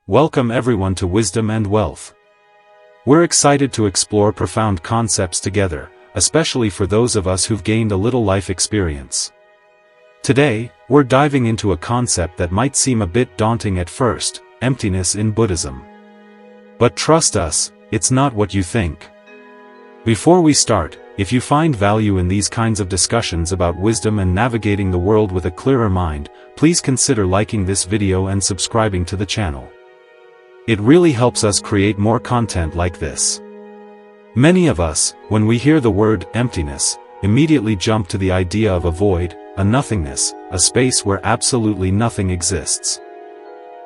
Welcome everyone to Wisdom and Wealth. We're excited to explore profound concepts together, especially for those of us who've gained a little life experience. Today, we're diving into a concept that might seem a bit daunting at first: emptiness in Buddhism. But trust us, it's not what you think. Before we start, if you find value in these kinds of discussions about wisdom and navigating the world with a clearer mind, please consider liking this video and subscribing to the channel. It really helps us create more content like this. Many of us, when we hear the word emptiness, immediately jump to the idea of a void, a nothingness, a space where absolutely nothing exists.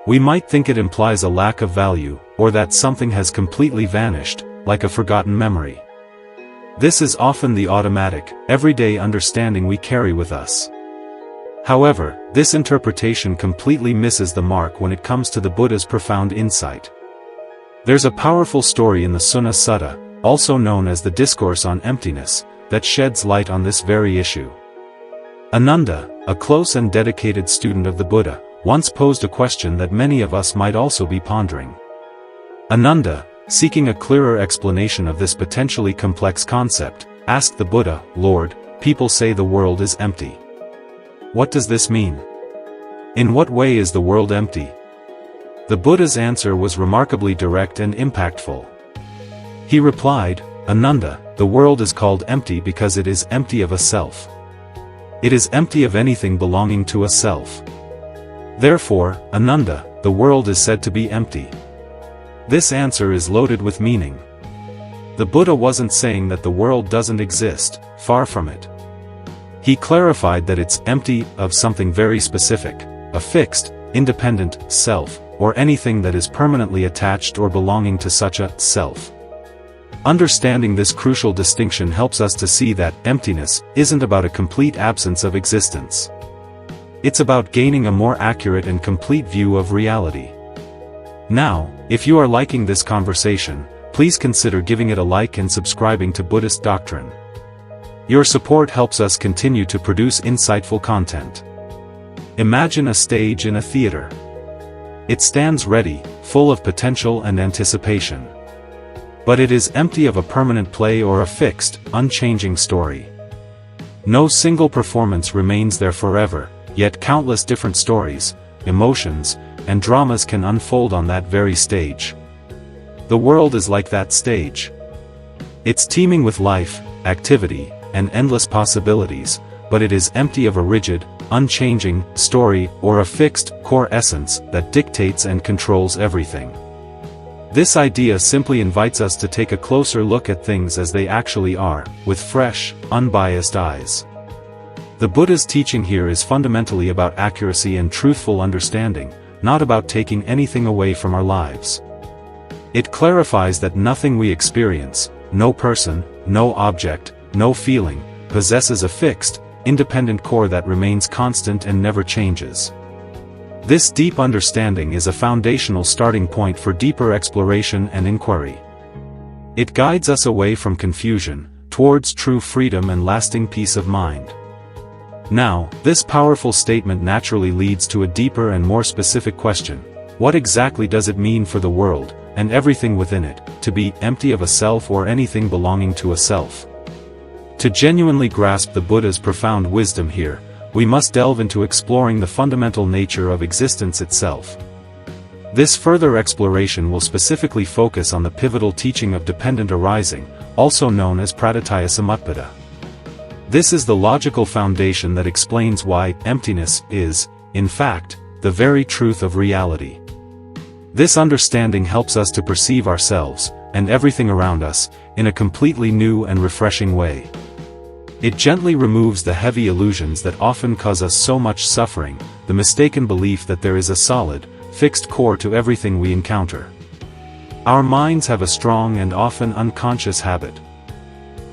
We might think it implies a lack of value, or that something has completely vanished, like a forgotten memory. This is often the automatic, everyday understanding we carry with us. However, this interpretation completely misses the mark when it comes to the Buddha's profound insight. There's a powerful story in the Suñña Sutta, also known as the Discourse on Emptiness, that sheds light on this very issue. Ananda, a close and dedicated student of the Buddha, once posed a question that many of us might also be pondering. Ananda, seeking a clearer explanation of this potentially complex concept, asked the Buddha, "Lord, people say the world is empty. What does this mean? In what way is the world empty?" The Buddha's answer was remarkably direct and impactful. He replied, "Ananda, the world is called empty because it is empty of a self. It is empty of anything belonging to a self. Therefore, Ananda, the world is said to be empty." This answer is loaded with meaning. The Buddha wasn't saying that the world doesn't exist, far from it. He clarified that it's empty of something very specific, a fixed, independent self, or anything that is permanently attached or belonging to such a self. Understanding this crucial distinction helps us to see that emptiness isn't about a complete absence of existence. It's about gaining a more accurate and complete view of reality. Now, if you are liking this conversation, please consider giving it a like and subscribing to Buddhist doctrine. Your support helps us continue to produce insightful content. Imagine a stage in a theater. It stands ready, full of potential and anticipation. But it is empty of a permanent play or a fixed, unchanging story. No single performance remains there forever, yet countless different stories, emotions, and dramas can unfold on that very stage. The world is like that stage. It's teeming with life, activity, and endless possibilities, but it is empty of a rigid, unchanging story or a fixed, core essence that dictates and controls everything. This idea simply invites us to take a closer look at things as they actually are, with fresh, unbiased eyes. The Buddha's teaching here is fundamentally about accuracy and truthful understanding, not about taking anything away from our lives. It clarifies that nothing we experience, no person, no object, no feeling, possesses a fixed, independent core that remains constant and never changes. This deep understanding is a foundational starting point for deeper exploration and inquiry. It guides us away from confusion, towards true freedom and lasting peace of mind. Now, this powerful statement naturally leads to a deeper and more specific question: what exactly does it mean for the world, and everything within it, to be empty of a self or anything belonging to a self? To genuinely grasp the Buddha's profound wisdom here, we must delve into exploring the fundamental nature of existence itself. This further exploration will specifically focus on the pivotal teaching of dependent arising, also known as pratitya samutpada. This is the logical foundation that explains why emptiness is, in fact, the very truth of reality. This understanding helps us to perceive ourselves, and everything around us, in a completely new and refreshing way. It gently removes the heavy illusions that often cause us so much suffering, the mistaken belief that there is a solid, fixed core to everything we encounter. Our minds have a strong and often unconscious habit.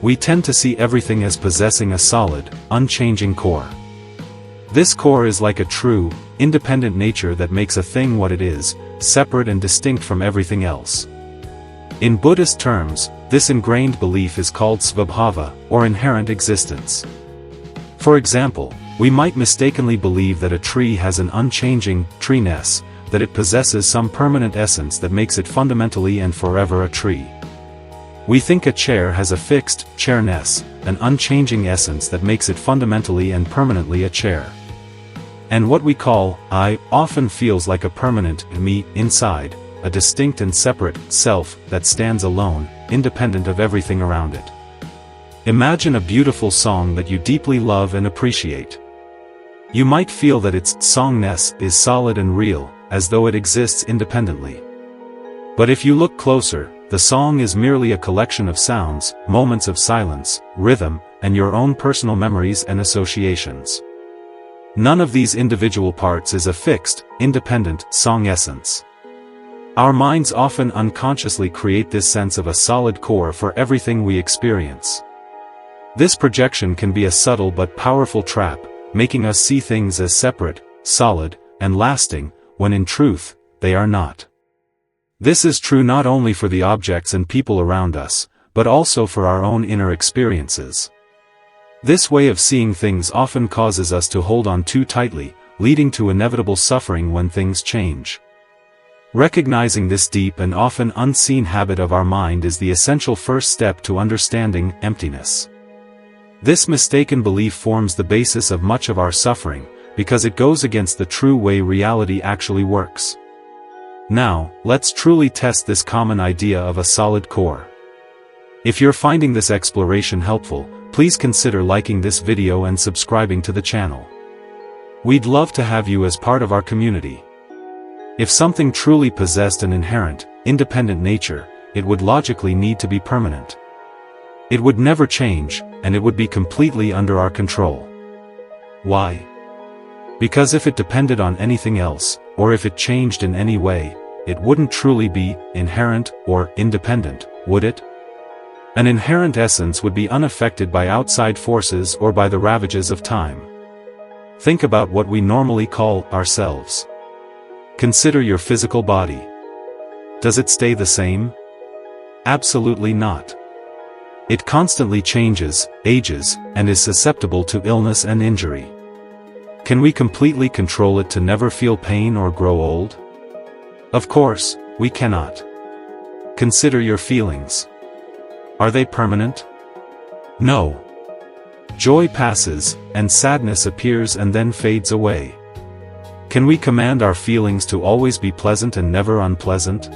We tend to see everything as possessing a solid, unchanging core. This core is like a true, independent nature that makes a thing what it is, separate and distinct from everything else. In Buddhist terms, this ingrained belief is called svabhava, or inherent existence. For example, we might mistakenly believe that a tree has an unchanging treeness, that it possesses some permanent essence that makes it fundamentally and forever a tree. We think a chair has a fixed, chairness, an unchanging essence that makes it fundamentally and permanently a chair. And what we call I often feels like a permanent me inside, a distinct and separate self that stands alone, independent of everything around it. Imagine a beautiful song that you deeply love and appreciate. You might feel that its songness is solid and real, as though it exists independently. But if you look closer, the song is merely a collection of sounds, moments of silence, rhythm, and your own personal memories and associations. None of these individual parts is a fixed, independent song essence. Our minds often unconsciously create this sense of a solid core for everything we experience. This projection can be a subtle but powerful trap, making us see things as separate, solid, and lasting, when in truth, they are not. This is true not only for the objects and people around us, but also for our own inner experiences. This way of seeing things often causes us to hold on too tightly, leading to inevitable suffering when things change. Recognizing this deep and often unseen habit of our mind is the essential first step to understanding emptiness. This mistaken belief forms the basis of much of our suffering, because it goes against the true way reality actually works. Now, let's truly test this common idea of a solid core. If you're finding this exploration helpful, please consider liking this video and subscribing to the channel. We'd love to have you as part of our community. If something truly possessed an inherent, independent nature, it would logically need to be permanent. It would never change, and it would be completely under our control. Why? Because if it depended on anything else, or if it changed in any way, it wouldn't truly be inherent or independent, would it? An inherent essence would be unaffected by outside forces or by the ravages of time. Think about what we normally call ourselves. Consider your physical body. Does it stay the same? Absolutely not. It constantly changes, ages, and is susceptible to illness and injury. Can we completely control it to never feel pain or grow old? Of course, we cannot. Consider your feelings. Are they permanent? No. Joy passes, and sadness appears and then fades away. Can we command our feelings to always be pleasant and never unpleasant?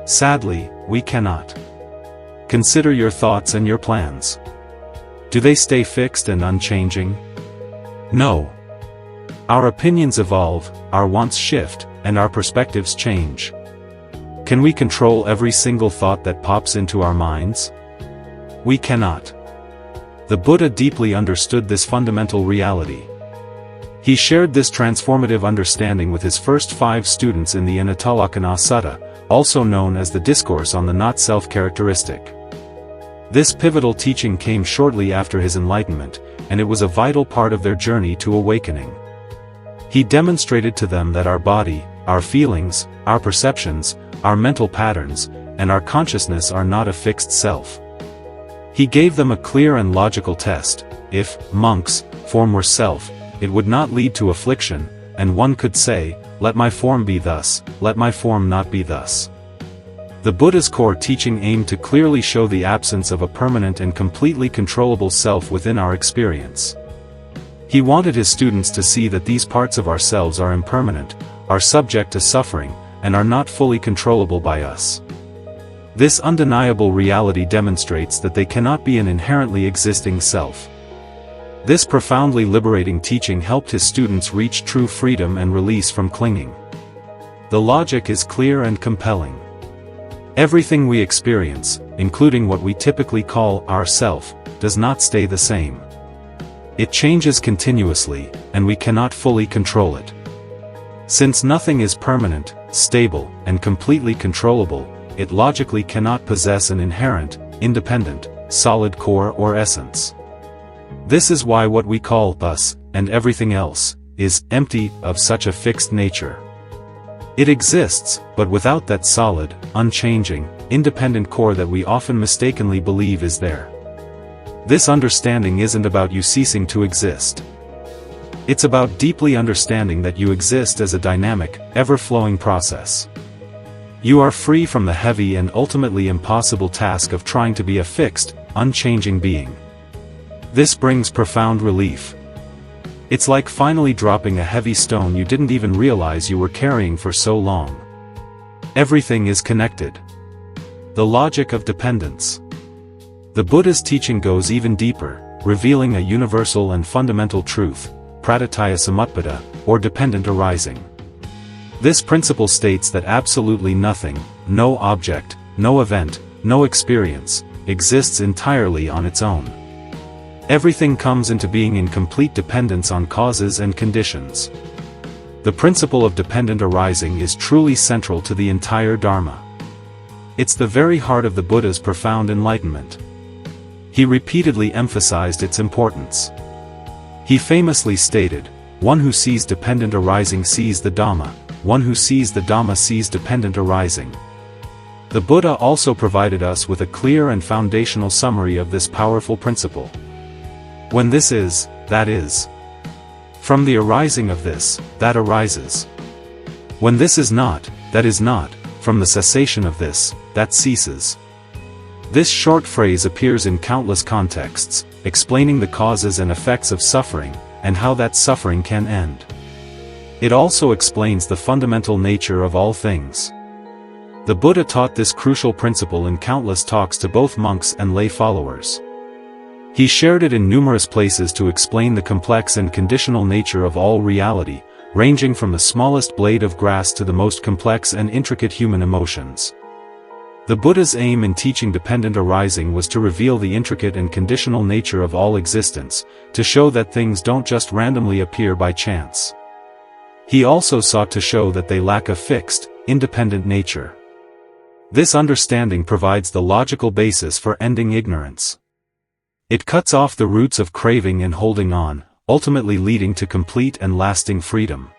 Sadly, we cannot. Consider your thoughts and your plans. Do they stay fixed and unchanging? No. Our opinions evolve, our wants shift, and our perspectives change. Can we control every single thought that pops into our minds? We cannot. The Buddha deeply understood this fundamental reality. He shared this transformative understanding with his first 5 students in the Suñña Sutta, also known as the Discourse on the Not-Self characteristic. This pivotal teaching came shortly after his enlightenment, and it was a vital part of their journey to awakening. He demonstrated to them that our body, our feelings, our perceptions, our mental patterns, and our consciousness are not a fixed self. He gave them a clear and logical test. If, monks, form were self, it would not lead to affliction, and one could say, let my form be thus, let my form not be thus. The Buddha's core teaching aimed to clearly show the absence of a permanent and completely controllable self within our experience. He wanted his students to see that these parts of ourselves are impermanent, are subject to suffering, and are not fully controllable by us. This undeniable reality demonstrates that they cannot be an inherently existing self. This profoundly liberating teaching helped his students reach true freedom and release from clinging. The logic is clear and compelling. Everything we experience, including what we typically call ourself, does not stay the same. It changes continuously, and we cannot fully control it. Since nothing is permanent, stable, and completely controllable, it logically cannot possess an inherent, independent, solid core or essence. This is why what we call us, and everything else, is empty of such a fixed nature. It exists, but without that solid, unchanging, independent core that we often mistakenly believe is there. This understanding isn't about you ceasing to exist. It's about deeply understanding that you exist as a dynamic, ever-flowing process. You are free from the heavy and ultimately impossible task of trying to be a fixed, unchanging being. This brings profound relief. It's like finally dropping a heavy stone you didn't even realize you were carrying for so long. Everything is connected. The logic of dependence. The Buddha's teaching goes even deeper, revealing a universal and fundamental truth, pratitya samutpada, or dependent arising. This principle states that absolutely nothing, no object, no event, no experience, exists entirely on its own. Everything comes into being in complete dependence on causes and conditions. The principle of dependent arising is truly central to the entire Dharma. It's the very heart of the Buddha's profound enlightenment. He repeatedly emphasized its importance. He famously stated, "One who sees dependent arising sees the Dhamma, one who sees the Dhamma sees dependent arising." The Buddha also provided us with a clear and foundational summary of this powerful principle. When this is, that is. From the arising of this, that arises. When this is not, that is not, from the cessation of this, that ceases. This short phrase appears in countless contexts, explaining the causes and effects of suffering, and how that suffering can end. It also explains the fundamental nature of all things. The Buddha taught this crucial principle in countless talks to both monks and lay followers. He shared it in numerous places to explain the complex and conditional nature of all reality, ranging from the smallest blade of grass to the most complex and intricate human emotions. The Buddha's aim in teaching dependent arising was to reveal the intricate and conditional nature of all existence, to show that things don't just randomly appear by chance. He also sought to show that they lack a fixed, independent nature. This understanding provides the logical basis for ending ignorance. It cuts off the roots of craving and holding on, ultimately leading to complete and lasting freedom.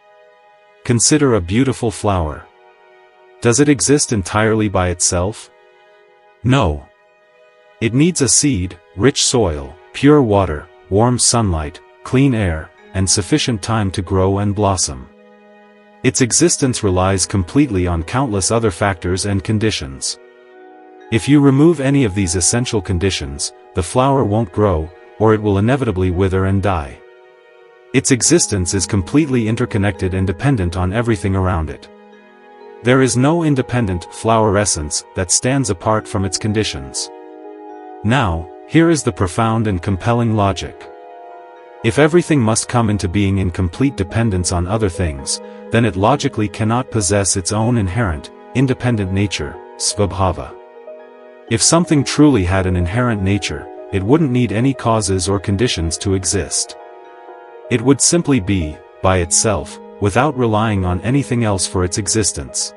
Consider a beautiful flower. Does it exist entirely by itself? No. It needs a seed, rich soil, pure water, warm sunlight, clean air, and sufficient time to grow and blossom. Its existence relies completely on countless other factors and conditions. If you remove any of these essential conditions, the flower won't grow, or it will inevitably wither and die. Its existence is completely interconnected and dependent on everything around it. There is no independent flower essence that stands apart from its conditions. Now, here is the profound and compelling logic. If everything must come into being in complete dependence on other things, then it logically cannot possess its own inherent, independent nature, svabhava. If something truly had an inherent nature, it wouldn't need any causes or conditions to exist. It would simply be, by itself, without relying on anything else for its existence.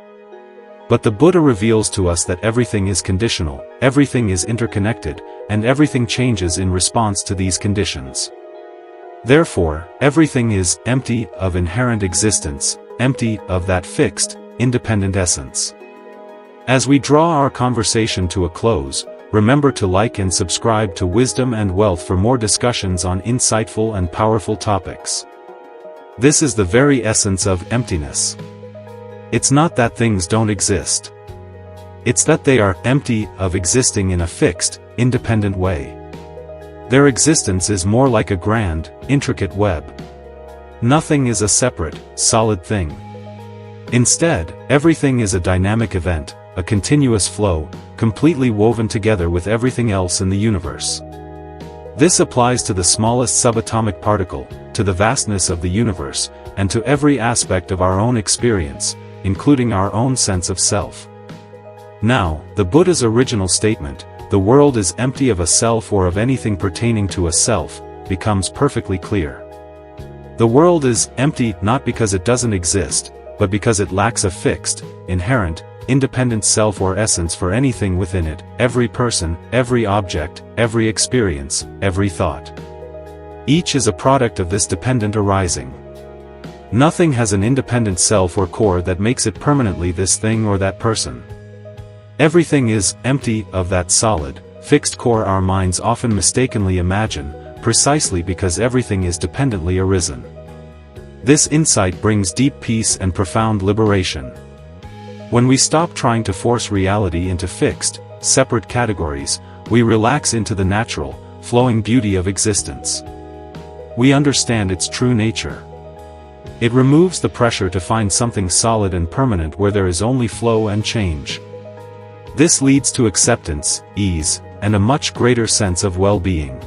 But the Buddha reveals to us that everything is conditional, everything is interconnected, and everything changes in response to these conditions. Therefore, everything is empty of inherent existence, empty of that fixed, independent essence. As we draw our conversation to a close, remember to like and subscribe to Wisdom and Wealth for more discussions on insightful and powerful topics. This is the very essence of emptiness. It's not that things don't exist. It's that they are empty of existing in a fixed, independent way. Their existence is more like a grand, intricate web. Nothing is a separate, solid thing. Instead, everything is a dynamic event, a continuous flow, completely woven together with everything else in the universe. This applies to the smallest subatomic particle, to the vastness of the universe, and to every aspect of our own experience, including our own sense of self. Now, the Buddha's original statement, "The world is empty of a self or of anything pertaining to a self," becomes perfectly clear. The world is empty not because it doesn't exist, but because it lacks a fixed, inherent, independent self or essence for anything within it, every person, every object, every experience, every thought. Each is a product of this dependent arising. Nothing has an independent self or core that makes it permanently this thing or that person. Everything is empty of that solid, fixed core our minds often mistakenly imagine, precisely because everything is dependently arisen. This insight brings deep peace and profound liberation. When we stop trying to force reality into fixed, separate categories, we relax into the natural, flowing beauty of existence. We understand its true nature. It removes the pressure to find something solid and permanent where there is only flow and change. This leads to acceptance, ease, and a much greater sense of well-being.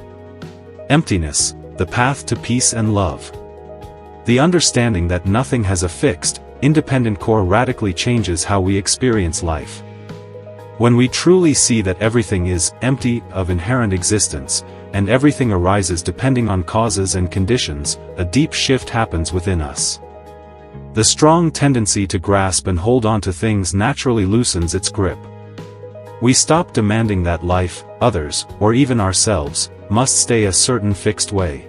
Emptiness, the path to peace and love. The understanding that nothing has a fixed, independent core radically changes how we experience life. When we truly see that everything is empty of inherent existence, and everything arises depending on causes and conditions, a deep shift happens within us. The strong tendency to grasp and hold on to things naturally loosens its grip. We stop demanding that life, others, or even ourselves, must stay a certain fixed way.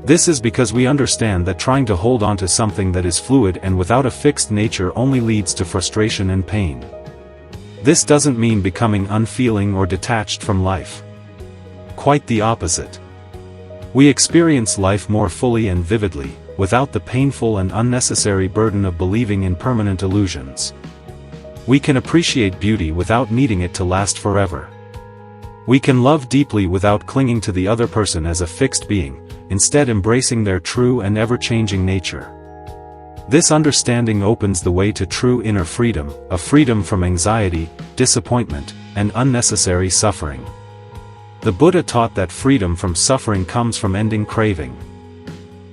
This is because we understand that trying to hold on to something that is fluid and without a fixed nature only leads to frustration and pain. This doesn't mean becoming unfeeling or detached from life. Quite the opposite. We experience life more fully and vividly, without the painful and unnecessary burden of believing in permanent illusions. We can appreciate beauty without needing it to last forever. We can love deeply without clinging to the other person as a fixed being, instead embracing their true and ever-changing nature. This understanding opens the way to true inner freedom, a freedom from anxiety, disappointment, and unnecessary suffering. The Buddha taught that freedom from suffering comes from ending craving.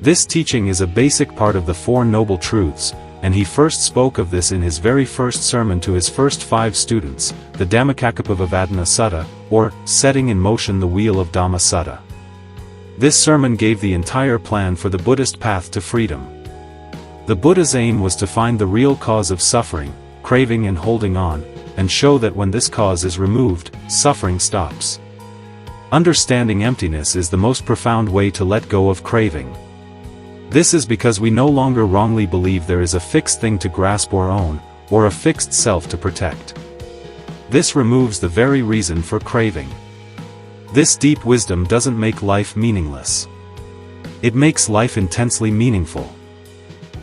This teaching is a basic part of the Four Noble Truths, and he first spoke of this in his very first sermon to his first 5 students, the Dhammacakkappavattana Sutta, or Setting in Motion the Wheel of Dhamma Sutta. This sermon gave the entire plan for the Buddhist path to freedom. The Buddha's aim was to find the real cause of suffering, craving and holding on, and show that when this cause is removed, suffering stops. Understanding emptiness is the most profound way to let go of craving. This is because we no longer wrongly believe there is a fixed thing to grasp or own, or a fixed self to protect. This removes the very reason for craving. This deep wisdom doesn't make life meaningless. It makes life intensely meaningful.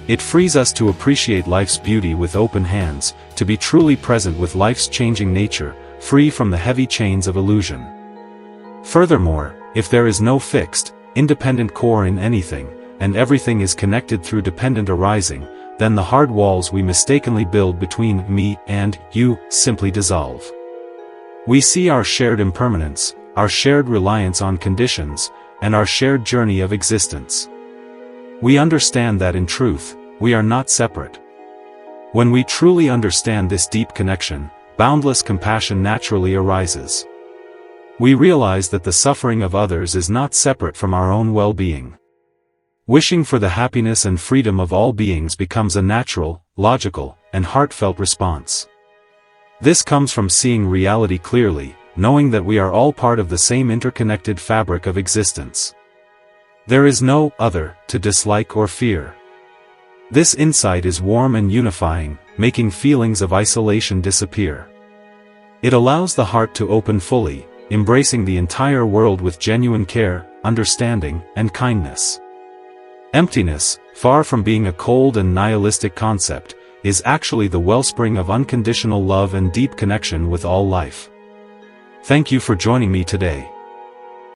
It frees us to appreciate life's beauty with open hands, to be truly present with life's changing nature, free from the heavy chains of illusion. Furthermore, if there is no fixed, independent core in anything, and everything is connected through dependent arising, then the hard walls we mistakenly build between me and you simply dissolve. We see our shared impermanence, our shared reliance on conditions, and our shared journey of existence. We understand that in truth, we are not separate. When we truly understand this deep connection, boundless compassion naturally arises. We realize that the suffering of others is not separate from our own well-being. Wishing for the happiness and freedom of all beings becomes a natural, logical, and heartfelt response. This comes from seeing reality clearly, knowing that we are all part of the same interconnected fabric of existence. There is no other to dislike or fear. This insight is warm and unifying, making feelings of isolation disappear. It allows the heart to open fully, embracing the entire world with genuine care, understanding, and kindness. Emptiness, far from being a cold and nihilistic concept, is actually the wellspring of unconditional love and deep connection with all life. Thank you for joining me today.